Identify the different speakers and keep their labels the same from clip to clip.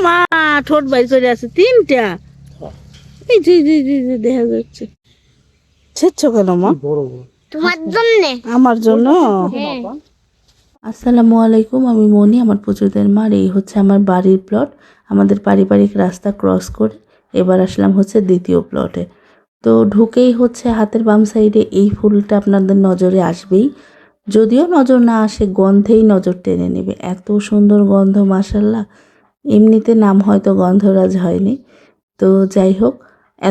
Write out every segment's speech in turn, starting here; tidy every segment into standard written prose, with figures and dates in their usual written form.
Speaker 1: মা ঠোঁট বাই করে আছে তিনটা। এই যে দেখা যাচ্ছে। ছেচ্ছ কেন মা?
Speaker 2: তোমার জন্য।
Speaker 1: আমার জন্য।
Speaker 3: আসসালামু আলাইকুম, আমি মনি, আমার পুজোদের মার। এই হচ্ছে আমার বাড়ির প্লট। আমাদের পারিবারিক রাস্তা ক্রস করে এবার আসলাম হচ্ছে দ্বিতীয় প্লটে। তো ঢুকেই হচ্ছে হাতের বাম সাইডে এই ফুলটা আপনাদের নজরে আসবেই। যদিও নজর না আসে, গন্ধেই নজর টেনে নেবে। এত সুন্দর গন্ধ, মাশাল্লাহ। এমনিতে নাম হয়তো গন্ধরাজ হয়নি, তো যাই হোক,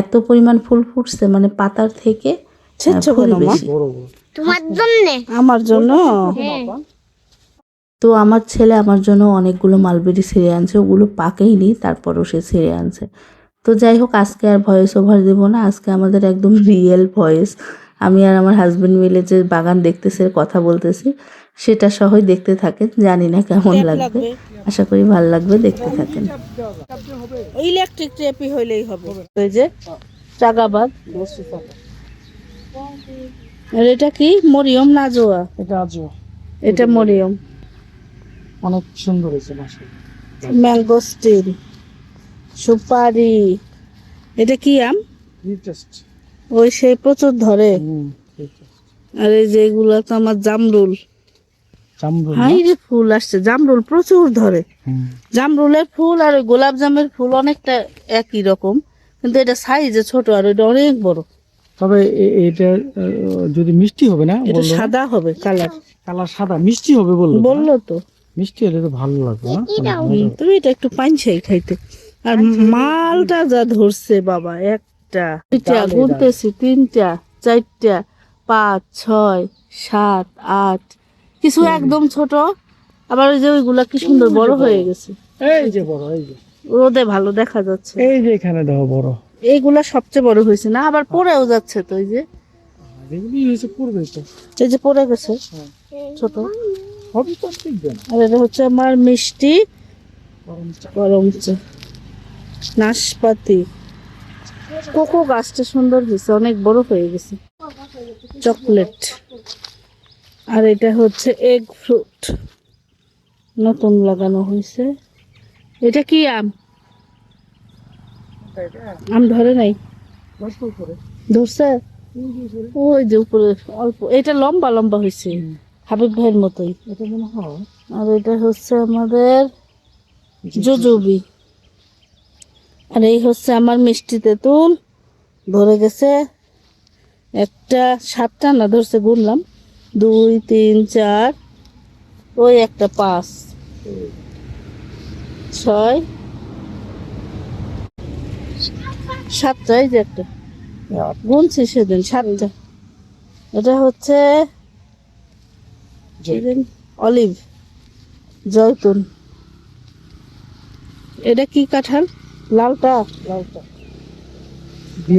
Speaker 3: এত পরিমাণ ফুল ফুটছে, মানে পাতার থেকে ফুল বেশি।
Speaker 2: তোমার জন্য।
Speaker 1: আমার জন্য।
Speaker 3: তো আমার ছেলে আমার জন্য অনেকগুলো মালবেরি ছিঁড়ে আনছে, ওগুলো পাকেইনি, তারপরও সে ছিঁড়ে আনছে। তো যাই হোক, আজকে আর ভয়েস ওভার দেবো না, আজকে আমাদের একদম রিয়েল ভয়েস। আমি আর আমার হাজব্যান্ড মিলে যে বাগান দেখতেছে, কথা বলতেছি, সেটা সহই দেখতে থাকেন। জানি না কেমন লাগবে, আশা করি ভালো লাগবে, দেখতে থাকেন।
Speaker 1: ইলেকট্রিক টেপি হইলেই হবে। ওই যে চাগাবাদ। আর এটা কি মরিয়ম না জোয়া?
Speaker 4: এটা আজও
Speaker 1: এটা মরিয়ম।
Speaker 4: অনেক সুন্দর হয়েছে মাশাআল্লাহ।
Speaker 1: ম্যাঙ্গোস্টিন, সুপারি। এটা কি আম?
Speaker 4: রিটেস্ট।
Speaker 1: ওই সেই প্রচুর ধরে। আর এই যে এগুলা তো আমার জামরুল।
Speaker 4: জামরুল।
Speaker 1: হাই রে, ফুল আসছে, জামরুল প্রচুর ধরে। জামরুলের ফুল আর ওই গোলাপ জামের ফুল অনেকটা একই রকম, কিন্তু এটা সাইজে ছোট আর ওইটা অনেক বড়।
Speaker 4: তবে এটা যদি মিষ্টি হবে না,
Speaker 1: এটা
Speaker 4: বললো
Speaker 1: সাদা হবে কালার।
Speaker 4: কালার সাদা, মিষ্টি হবে
Speaker 1: বললো তো।
Speaker 4: মিষ্টি হলে তো ভালো লাগবে না?
Speaker 1: তুমি এটা একটু পাইনছাই খাইতে। আর মালটা যা ধরছে বাবা, একটা দুইটা গুনতেছি, তিনটা, চারটা, 5, 6, 7, 8, কিছু একদম ছোট। আবার ওই যে ওইগুলা কি সুন্দর বড় হয়ে গেছে।
Speaker 4: এই যে বড়, এই যে
Speaker 1: রোদে ভালো দেখা যাচ্ছে।
Speaker 4: এই যে এখানে দেখো বড়,
Speaker 1: এইগুলা সবচেয়ে বড় হয়েছে না, আবার পড়েও যাচ্ছে তো। এই যে
Speaker 4: যেগুলি হয়েছে পূর্বে তো
Speaker 1: এই যে পড়ে গেছে ছোট।
Speaker 4: সবই তো দেখবে না।
Speaker 1: আর এটা হচ্ছে আমার মিষ্টি গরম চা, নাশপাতি। কোকো গাছটা সুন্দর হয়েছে, অনেক বড় হয়ে গেছে। চকলেট। আর এটা হচ্ছে এগ ফ্রুট, নতুন লাগানো হয়েছে। এটা কি আম? আম ধরে নাই? ধরছে ওই যে উপরে অল্প। এটা লম্বা লম্বা হয়েছে, হাবিব ভাইয়ের মতোই।
Speaker 4: এটা মনে হয়।
Speaker 1: আর এটা হচ্ছে আমাদের জুজুবি। আর এই হচ্ছে আমার মিষ্টি তেঁতুল, ধরে গেছে একটা 7টা না ধরছে, গুনলাম 2, 3, 4, ওই একটা 5, 6, 7টা। এই যে একটা গুনছি সেদিন 7টা। এটা হচ্ছে অলিভ, জয়তুন। এটা কি কাঁঠাল? লালটা।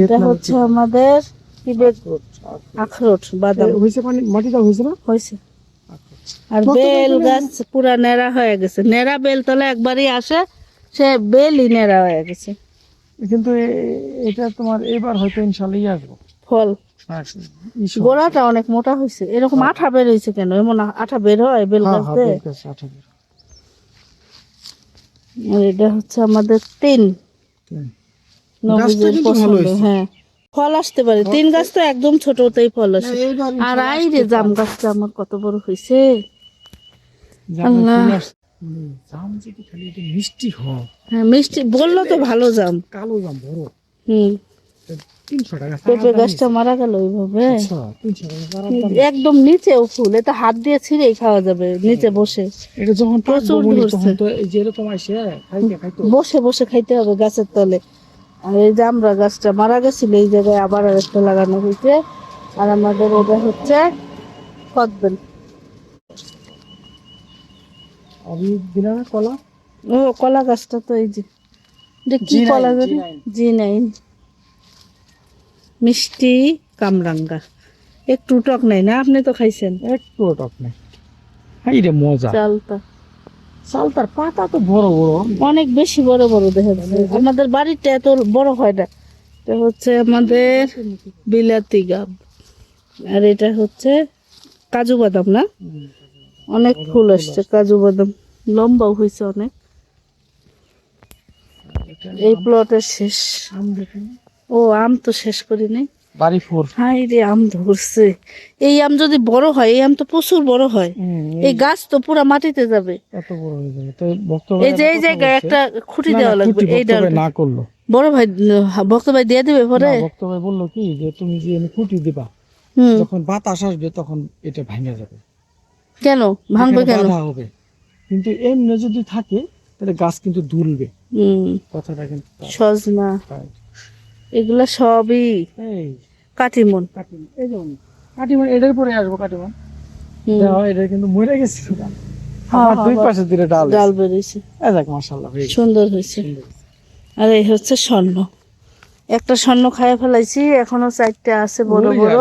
Speaker 1: এটা হচ্ছে আমাদের কি আখরোট, বাদাম
Speaker 4: হয়েছে, মানে মাটিটা হয়েছে না?
Speaker 1: হয়েছে। আর বেল গাছ পুরা নেড়া হয়ে গেছে। নেড়া বেল তলে একবারই আসে, সে বেলই নেড়া হয়ে গেছে।
Speaker 4: কিন্তু এটা তোমার এবার হয়তো ইনশাআল্লাহ আসবো
Speaker 1: ফল। গোড়াটা অনেক মোটা হয়েছে। এরকম আঠা বের হয়েছে কেন? এমন আঠা বের হয় বেল গাছতে? আর এটা হচ্ছে আমাদের 3 নবুজের পছন্দ। হ্যাঁ, ফল আসতে পারে। 3 গাছ তো একদম ছোটতেই ফল আসে। আর আই রে, জাম গাছটা আমার কত বড় হয়েছে। আল্লাহ,
Speaker 4: জাম যদি খালি একটু মিষ্টি হয়।
Speaker 1: হ্যাঁ মিষ্টি বললো তো, ভালো জাম।
Speaker 4: কালো জাম বড়। 300 টাকা।
Speaker 1: পেঁপে গাছটা মারা গেল ওইভাবে।
Speaker 4: 300 টাকা।
Speaker 1: একদম নিচেও ফুল, এটা হাত দিয়ে ছিঁড়েই খাওয়া যাবে নিচে বসে।
Speaker 4: এটা যখন
Speaker 1: প্রচুর ধরছে,
Speaker 4: তো এই যে এরকম আসে খাইতে
Speaker 1: বসে বসে খাইতে হবে গাছের তলে। আর এই জামরা গাছটা মারা গেছিল, এই জায়গায় আবার আরেকটা লাগানো হয়েছে। আর আমাদের এটা হচ্ছে কদবেল।
Speaker 4: আমি দিলাম কলা।
Speaker 1: ও কলা গাছটা তো এই যে, এটা কি কলা জানি, G9 মিষ্টি কামরাঙ্গা। একটু টক নাই না? আপনি তো খাইছেন।
Speaker 4: একটু টক নেই। হাই রে মজা। চালতার পাতা তো বড় বড়,
Speaker 1: অনেক বেশি বড় বড় দেখা যাচ্ছে। আমাদের বাড়িটা এত বড় হয় না। এটা হচ্ছে আমাদের বিলাতি গাব। আর এটা হচ্ছে কাজু বাদাম না? অনেক ফুল আসছে কাজু বাদাম, লম্বাও হয়েছে অনেক। এই প্লটের শেষ।
Speaker 4: আম দেখুন,
Speaker 1: ও আম তো শেষ করিনি।
Speaker 4: বাড়ি ফোর।
Speaker 1: হাই রে আম ধরছে। এই আম যদি বড় হয়, এই আম তো প্রচুর বড় হয়, এই গাছ তো পুরা মাটিতে যাবে।
Speaker 4: এত বড় হয়ে যাবে তো বক্তব্য।
Speaker 1: এই যে এই জায়গায় একটা খুঁটি দেওয়া লাগবে, এই ডাল
Speaker 4: না করলো
Speaker 1: বড় ভাই ভক্ত ভাই দিয়ে দিবে পরে।
Speaker 4: বক্তব্য বললো কি যে তুমি যে খুঁটি দিবা, যখন বাতাস আসবে তখন এটা ভেঙে যাবে।
Speaker 1: কেন ভাঙবে? কেন
Speaker 4: বাধা হবে, কিন্তু এমনি যদি থাকে তাহলে গাছ কিন্তু দুলবে। কথাটা কিন্তু
Speaker 1: সজনা
Speaker 4: তাই।
Speaker 1: এগুলা সবই
Speaker 4: এই
Speaker 1: কাটিমন।
Speaker 4: কাটিমন, এই যেমন কাটিমন, এটার পরে আসবো কাটিমন। দেখো এটা কিন্তু মরে গেছে, আমার দুই পাশে দিলে ডাল
Speaker 1: ডাল বেরিয়েছে,
Speaker 4: এই দেখ মাশাআল্লাহ হয়ে গেছে।
Speaker 1: সুন্দর হয়েছে। আর এই হচ্ছে স্বর্ণ, একটা স্বর্ণ খাইয়া ফেলাইছি, এখনো 4টা আছে বড় বড়,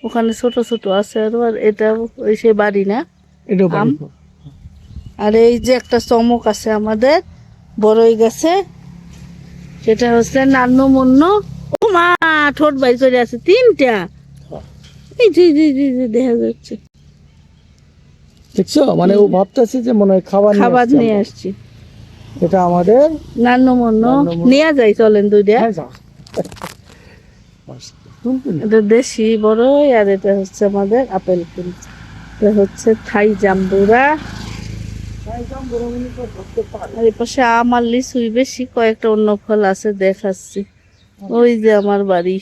Speaker 1: ওখানে ছোট ছোট আছে আরো। আর এটা ওই সেই বাড়ি না
Speaker 4: এটাও
Speaker 1: আম।
Speaker 4: বাড়ি ফোর।
Speaker 1: আর এই যে একটা চমক আছে আমাদের বড়ই গাছে, সেটা হচ্ছে নান্ন মন্ন। ও মা, ঠোঁট বাই করে আছে 3টা। এই জি জি জি জি দেখা যাচ্ছে,
Speaker 4: দেখছো, মানে ও ভাবতেছে যে মনে হয় খাবার
Speaker 1: খাবার নিয়ে
Speaker 4: আমরা।
Speaker 1: আসছি।
Speaker 4: এটা আমাদের
Speaker 1: নান্ন মন্ন
Speaker 4: নান্নমন্ন।
Speaker 1: নিয়ে যাই, চলেন 2টা।
Speaker 4: হ্যাঁ, যাও। তুলতুলি।
Speaker 1: এটা দেশি বড়ই, আর এটা হচ্ছে আমাদের আপেল কুল। এটা হচ্ছে থাই জাম্বুরা। আর এই পাশে আম আর লিচুই বেশি, কয়েকটা অন্য ফল আছে দেখাচ্ছি। ওই যে আমার বাড়ি।